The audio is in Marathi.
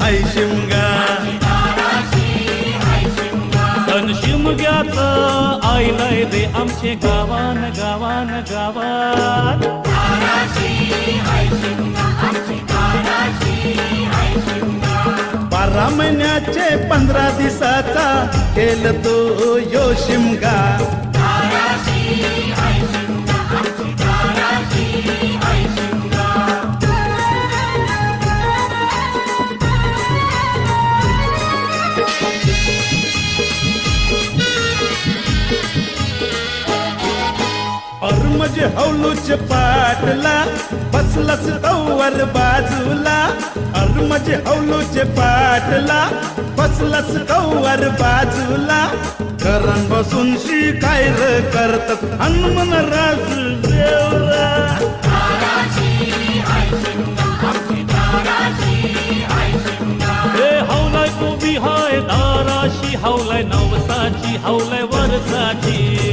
हाय शिमगा. सण शिमग्याचं आईलय रे आमचे गावान गावान गावात. बारा महिन्याचे 15 दिवसाचा केलं तो यो शिमगा. म्हणजे हौलूच पाटला बसलस तवर बाजूला. म्हणजे हौलूच पाटला बसलस तवर बाजूला. करण बसून शिकायर करतात हनुमान राज देवरा. हे हौलाय उभी हाय दाराशी, हौलाय नवसाची, हौलाय वरसाची.